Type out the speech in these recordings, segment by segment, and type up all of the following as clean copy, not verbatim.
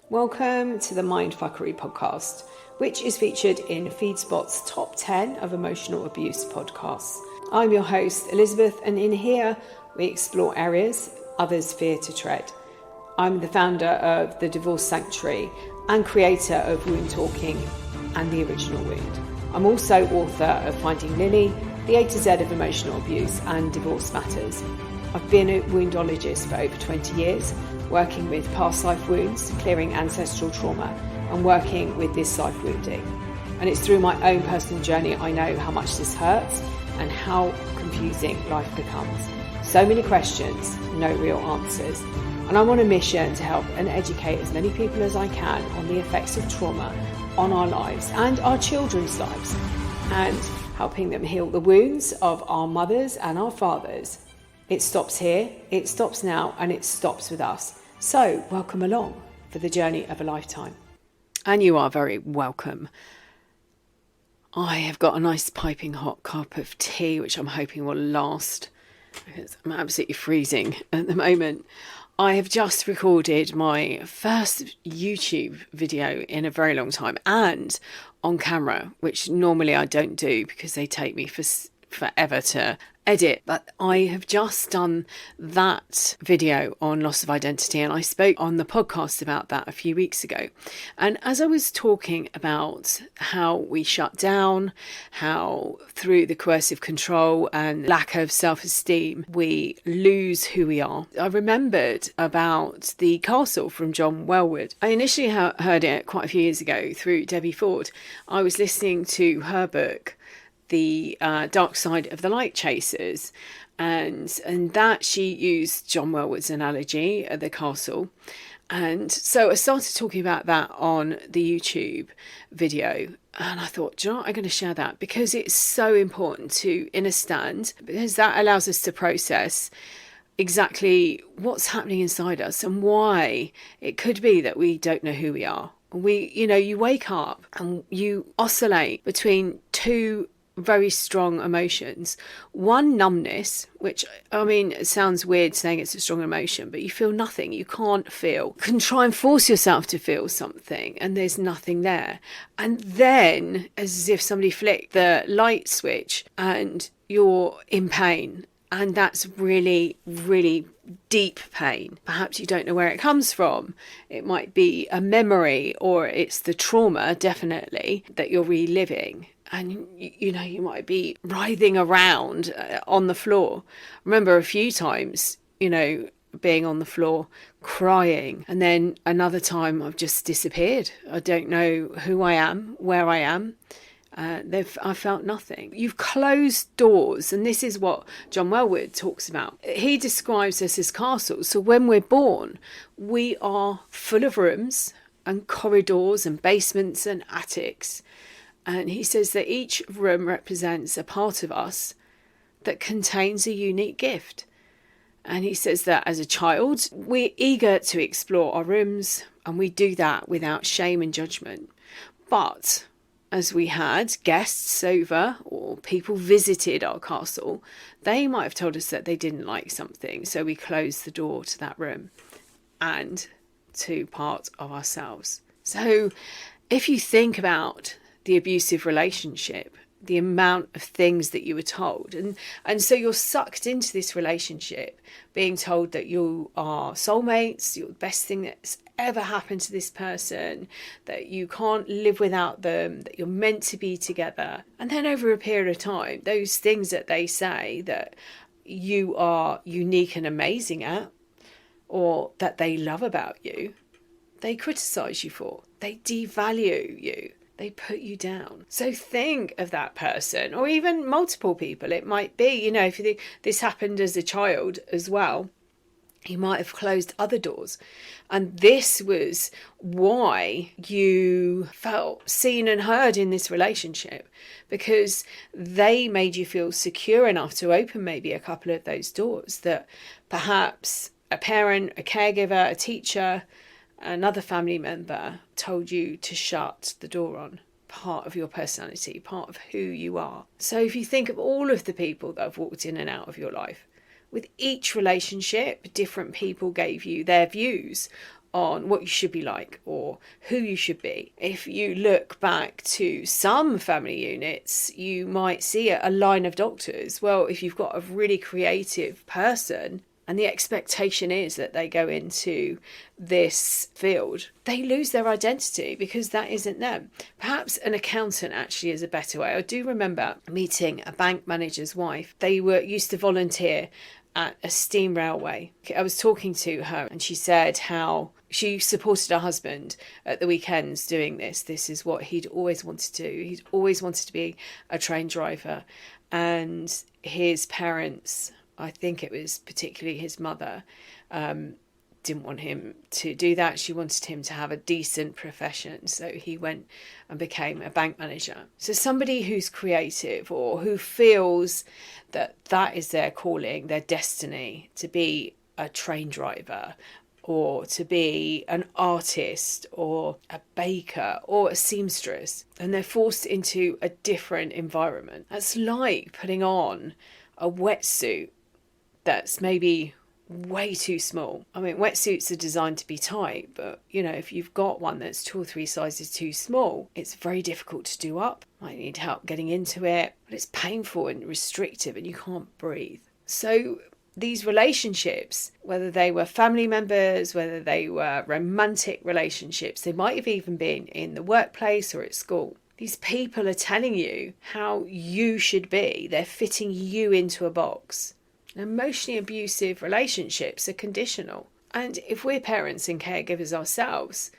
Welcome to the Mindfuckery podcast, which is featured in FeedSpot's top 10 of emotional abuse podcasts. I'm your host, Elizabeth, and in here we explore areas others fear to tread. I'm the founder of the Divorce Sanctuary and creator of Wound Talking and The Original Wound. I'm also author of Finding Lily, the A to Z of emotional abuse and divorce matters. I've been a woundologist for over 20 years, working with past life wounds, clearing ancestral trauma, and working with this life wounding. And it's through my own personal journey I know how much this hurts and how confusing life becomes. So many questions, no real answers. And I'm on a mission to help and educate as many people as I can on the effects of trauma on our lives and our children's lives, and helping them heal the wounds of our mothers and our fathers. It stops here, it stops now, and it stops with us. So welcome along for the journey of a lifetime. And you are very welcome. I have got a nice piping hot cup of tea, which I'm hoping will last, because I'm absolutely freezing at the moment. I have just recorded my first YouTube video in a very long time, and on camera, which normally I don't do because they take me forever to edit. But I have just done that video on loss of identity, and I spoke on the podcast about that a few weeks ago. And as I was talking about how we shut down, how through the coercive control and lack of self-esteem we lose who we are, I remembered about the castle from John Welwood. I initially heard it quite a few years ago through Debbie Ford. I was listening to her book, The Dark Side of the Light Chasers, and that she used John Welwood's analogy at the castle. And so I started talking about that on the YouTube video, and I thought, do you know what, I'm going to share that because it's so important to understand, because that allows us to process exactly what's happening inside us and why it could be that we don't know who we are. You wake up and you oscillate between two very strong emotions. One, numbness, which, I mean, it sounds weird saying it's a strong emotion, but you feel nothing. You can't feel. You can try and force yourself to feel something and there's nothing there. And then, as if somebody flicked the light switch and you're in pain. And that's really, really deep pain. Perhaps you don't know where it comes from. It might be a memory, or it's the trauma, definitely, that you're reliving. And, you might be writhing around on the floor. I remember a few times, being on the floor, crying. And then another time I've just disappeared. I don't know who I am, where I am. I felt nothing. You've closed doors, and this is what John Welwood talks about. He describes us as castles. So when we're born, we are full of rooms and corridors and basements and attics. And he says that each room represents a part of us that contains a unique gift. And he says that as a child, we're eager to explore our rooms, and we do that without shame and judgment. But as we had guests over or people visited our castle, they might have told us that they didn't like something. So we closed the door to that room and to part of ourselves. So if you think about the abusive relationship, the amount of things that you were told, and so you're sucked into this relationship being told that you are soulmates, you're the best thing that's ever happened to this person, that you can't live without them, that you're meant to be together. And then over a period of time, those things that they say that you are unique and amazing at, or that they love about you, they criticize you for, they devalue you. They put you down. So think of that person, or even multiple people. It might be, if this happened as a child as well, you might have closed other doors. And this was why you felt seen and heard in this relationship, because they made you feel secure enough to open maybe a couple of those doors that perhaps a parent, a caregiver, a teacher, another family member told you to shut the door on. Part of your personality, part of who you are. So if you think of all of the people that have walked in and out of your life, with each relationship, different people gave you their views on what you should be like or who you should be. If you look back to some family units, you might see a line of doctors. Well, if you've got a really creative person and the expectation is that they go into this field, they lose their identity because that isn't them. Perhaps an accountant actually is a better way. I do remember meeting a bank manager's wife. They used to volunteer at a steam railway. I was talking to her and she said how she supported her husband at the weekends doing this. This is what he'd always wanted to do. He'd always wanted to be a train driver. And his parents, I think it was particularly his mother, didn't want him to do that. She wanted him to have a decent profession. So he went and became a bank manager. So somebody who's creative or who feels that that is their calling, their destiny, to be a train driver or to be an artist or a baker or a seamstress, and they're forced into a different environment. That's like putting on a wetsuit that's maybe way too small. I mean, wetsuits are designed to be tight, but if you've got one that's 2 or 3 sizes too small, it's very difficult to do up. Might need help getting into it, but it's painful and restrictive and you can't breathe. So these relationships, whether they were family members, whether they were romantic relationships, they might have even been in the workplace or at school. These people are telling you how you should be. They're fitting you into a box. Emotionally abusive relationships are conditional. And if we're parents and caregivers ourselves,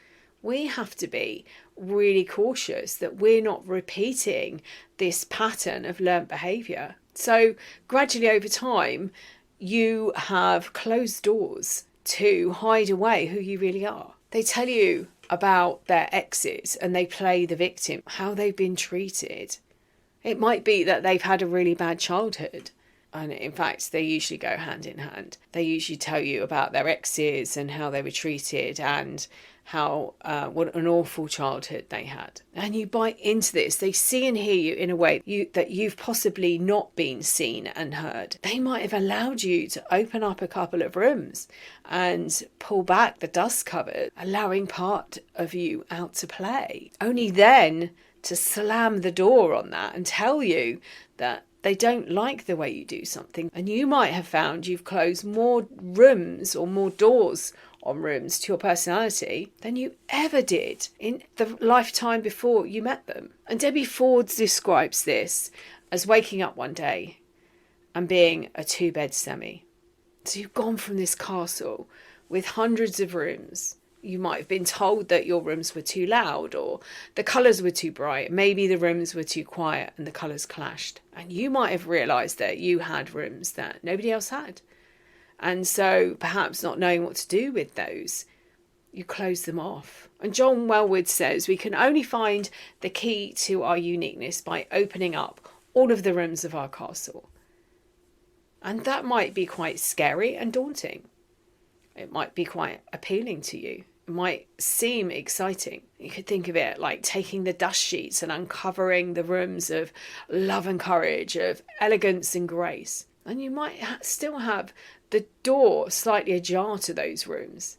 we have to be really cautious that we're not repeating this pattern of learnt behaviour. So gradually over time, you have closed doors to hide away who you really are. They tell you about their exes and they play the victim, how they've been treated. It might be that they've had a really bad childhood. And in fact, they usually go hand in hand. They usually tell you about their exes and how they were treated and how what an awful childhood they had. And you buy into this. They see and hear you in a way that you've possibly not been seen and heard. They might have allowed you to open up a couple of rooms and pull back the dust cupboard, allowing part of you out to play. Only then to slam the door on that and tell you that they don't like the way you do something. And you might have found you've closed more rooms or more doors on rooms to your personality than you ever did in the lifetime before you met them. And Debbie Ford describes this as waking up one day and being a 2-bed semi. So you've gone from this castle with hundreds of rooms. You might have been told that your rooms were too loud or the colours were too bright. Maybe the rooms were too quiet and the colours clashed. And you might have realised that you had rooms that nobody else had. And so perhaps not knowing what to do with those, you close them off. And John Welwood says we can only find the key to our uniqueness by opening up all of the rooms of our castle. And that might be quite scary and daunting. It might be quite appealing to you. It might seem exciting. You could think of it like taking the dust sheets and uncovering the rooms of love and courage, of elegance and grace. And you might still have the door slightly ajar to those rooms,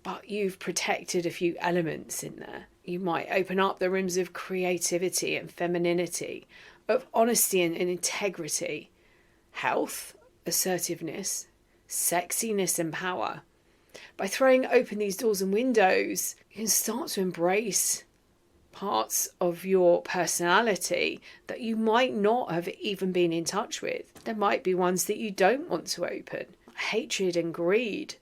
but you've protected a few elements in there. You might open up the rooms of creativity and femininity, of honesty and integrity, health, assertiveness, sexiness and power. By throwing open these doors and windows, you can start to embrace parts of your personality that you might not have even been in touch with. There might be ones that you don't want to open. Hatred and greed,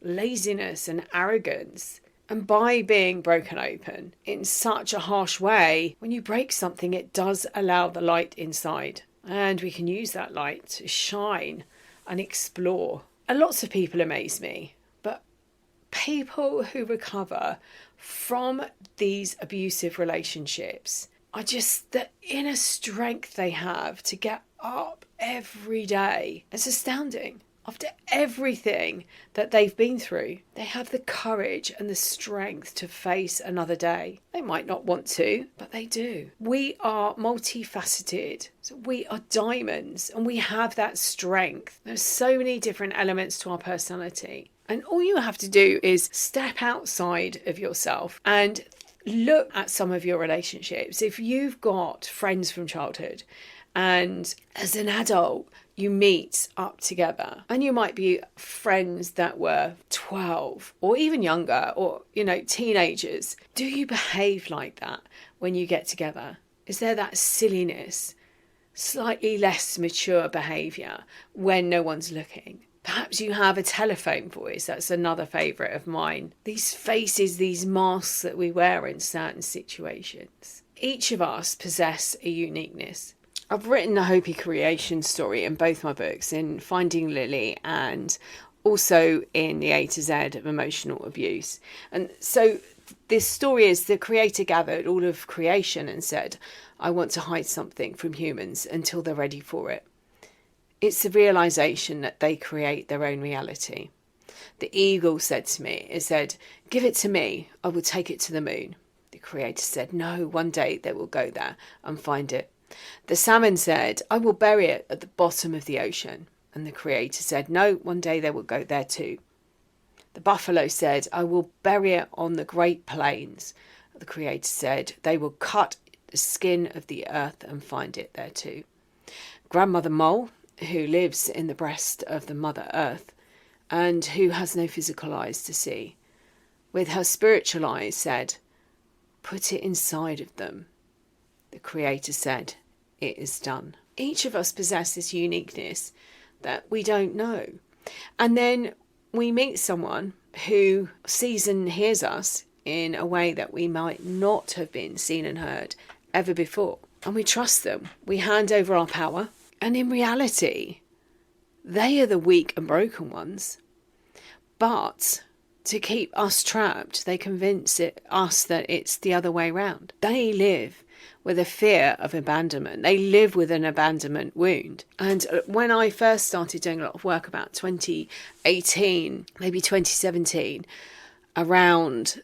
laziness and arrogance. And by being broken open in such a harsh way, when you break something, it does allow the light inside. And we can use that light to shine and explore. And lots of people amaze me, but people who recover from these abusive relationships are just the inner strength they have to get up every day. It's astounding. After everything that they've been through, they have the courage and the strength to face another day. They might not want to, but they do. We are multifaceted. So we are diamonds and we have that strength. There's so many different elements to our personality. And all you have to do is step outside of yourself and look at some of your relationships. If you've got friends from childhood and as an adult you meet up together, and you might be friends that were 12 or even younger, or teenagers, do you behave like that when you get together? Is there that silliness, slightly less mature behaviour when no one's looking? Perhaps you have a telephone voice. That's another favourite of mine. These faces, these masks that we wear in certain situations. Each of us possess a uniqueness. I've written the Hopi Creation Story in both my books, in Finding Lily and also in The A to Z of Emotional Abuse. And so this story is the creator gathered all of creation and said, I want to hide something from humans until they're ready for it. It's the realization that they create their own reality. The eagle said to me, it said, give it to me, I will take it to the moon. The creator said, no, one day they will go there and find it. The salmon said, I will bury it at the bottom of the ocean. And the creator said, no, one day they will go there too. The buffalo said, I will bury it on the great plains. The creator said, they will cut the skin of the earth and find it there too. Grandmother Mole, who lives in the breast of the Mother Earth and who has no physical eyes to see, with her spiritual eyes said, put it inside of them. The creator said, it is done. Each of us possess this uniqueness that we don't know. And then we meet someone who sees and hears us in a way that we might not have been seen and heard ever before. And we trust them. We hand over our power. And in reality, they are the weak and broken ones. But to keep us trapped, they convince us that it's the other way around. They live with a fear of abandonment. They live with an abandonment wound. And when I first started doing a lot of work about 2018, maybe 2017, around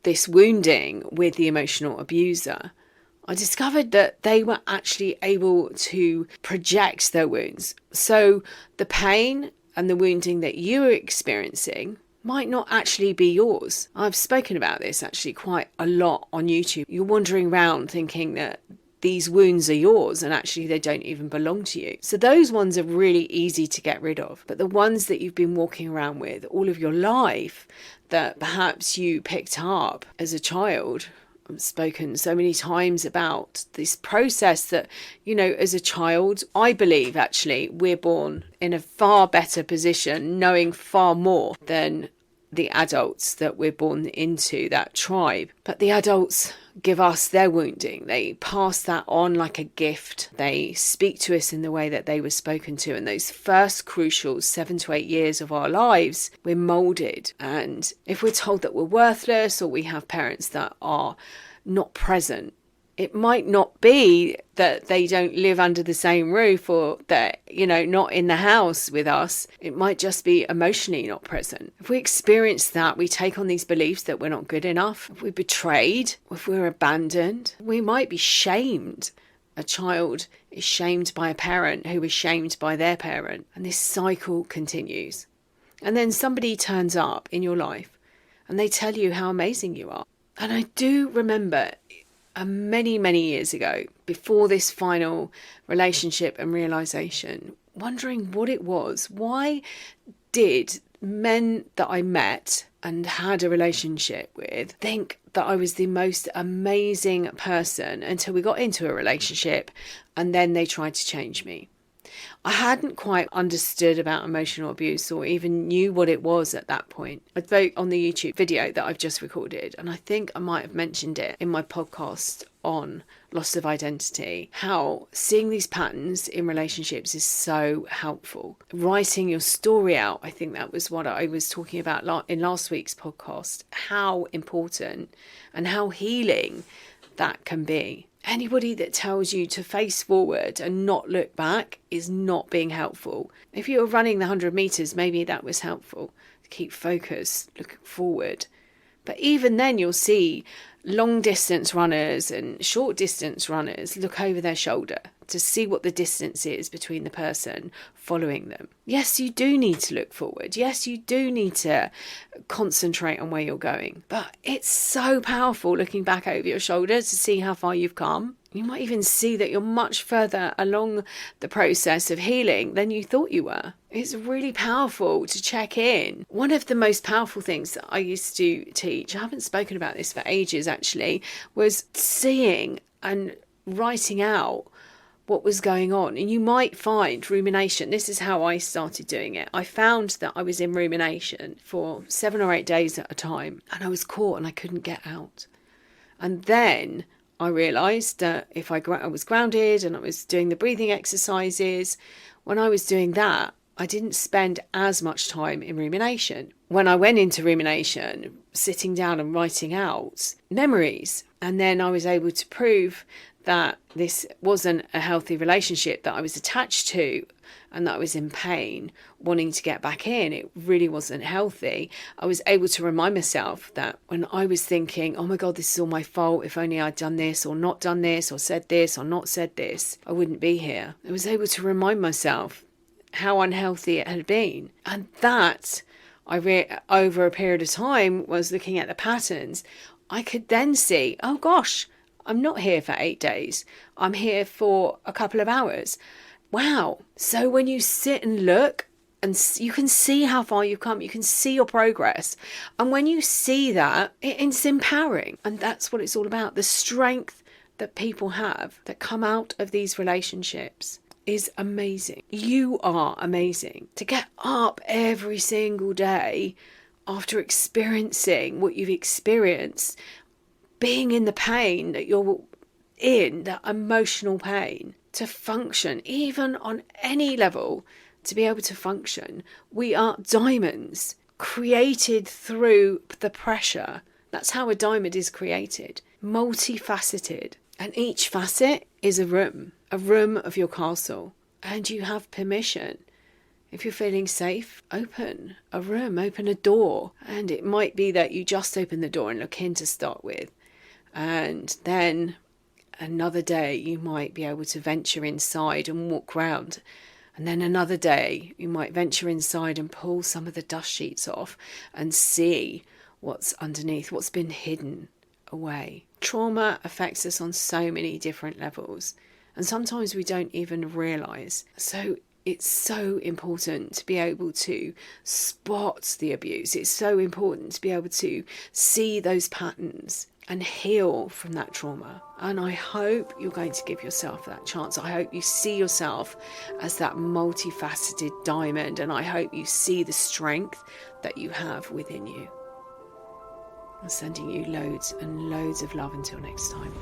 this wounding with the emotional abuser, I discovered that they were actually able to project their wounds. So the pain and the wounding that you are experiencing might not actually be yours. I've spoken about this actually quite a lot on YouTube. You're wandering around thinking that these wounds are yours and actually they don't even belong to you. So those ones are really easy to get rid of. But the ones that you've been walking around with all of your life that perhaps you picked up as a child, I've spoken so many times about this process that, as a child, I believe actually we're born in a far better position, knowing far more than the adults that we're born into, that tribe. But the adults give us their wounding. They pass that on like a gift. They speak to us in the way that they were spoken to. And those first crucial 7 to 8 years of our lives, we're moulded. And if we're told that we're worthless, or we have parents that are not present, it might not be that they don't live under the same roof, or that, not in the house with us. It might just be emotionally not present. If we experience that, we take on these beliefs that we're not good enough. If we're betrayed, if we're abandoned, we might be shamed. A child is shamed by a parent who is shamed by their parent. And this cycle continues. And then somebody turns up in your life and they tell you how amazing you are. And I do remember many, many years ago, before this final relationship and realization, wondering what it was. Why did men that I met and had a relationship with think that I was the most amazing person until we got into a relationship and then they tried to change me? I hadn't quite understood about emotional abuse or even knew what it was at that point. I spoke on the YouTube video that I've just recorded, and I think I might have mentioned it in my podcast on loss of identity, how seeing these patterns in relationships is so helpful. Writing your story out, I think that was what I was talking about in last week's podcast, how important and how healing that can be. Anybody that tells you to face forward and not look back is not being helpful. If you were running the 100 meters, maybe that was helpful. Keep focused, looking forward. But even then you'll see long distance runners and short distance runners look over their shoulder to see what the distance is between the person following them. Yes, you do need to look forward. Yes, you do need to concentrate on where you're going. But it's so powerful looking back over your shoulder to see how far you've come. You might even see that you're much further along the process of healing than you thought you were. It's really powerful to check in. One of the most powerful things that I used to teach, I haven't spoken about this for ages actually, was seeing and writing out what was going on. And you might find rumination. This is how I started doing it. I found that I was in rumination for 7 or 8 days at a time, and I was caught and I couldn't get out. And then I realised that if I was grounded and I was doing the breathing exercises, when I was doing that, I didn't spend as much time in rumination. When I went into rumination, sitting down and writing out memories, and then I was able to prove that this wasn't a healthy relationship that I was attached to and that I was in pain, wanting to get back in. It really wasn't healthy. I was able to remind myself that when I was thinking, oh my God, this is all my fault. If only I'd done this or not done this or said this or not said this, I wouldn't be here. I was able to remind myself how unhealthy it had been. And that, over a period of time, was looking at the patterns. I could then see, oh gosh, I'm not here for 8 days. I'm here for a couple of hours. Wow. So when you sit and look, and you can see how far you've come, you can see your progress. And when you see that, it's empowering. And that's what it's all about. The strength that people have that come out of these relationships is amazing. You are amazing. To get up every single day after experiencing what you've experienced, being in the pain that you're in, that emotional pain, to function, even on any level, to be able to function. We are diamonds created through the pressure. That's how a diamond is created, multifaceted. And each facet is a room of your castle. And you have permission. If you're feeling safe, open a room, open a door. And it might be that you just open the door and look in to start with. And then another day you might be able to venture inside and walk round. And then another day you might venture inside and pull some of the dust sheets off and see what's underneath, what's been hidden away. Trauma affects us on so many different levels. And sometimes we don't even realise. So it's so important to be able to spot the abuse. It's so important to be able to see those patterns and heal from that trauma. And I hope you're going to give yourself that chance. I hope you see yourself as that multifaceted diamond, and I hope you see the strength that you have within you. I'm sending you loads and loads of love until next time.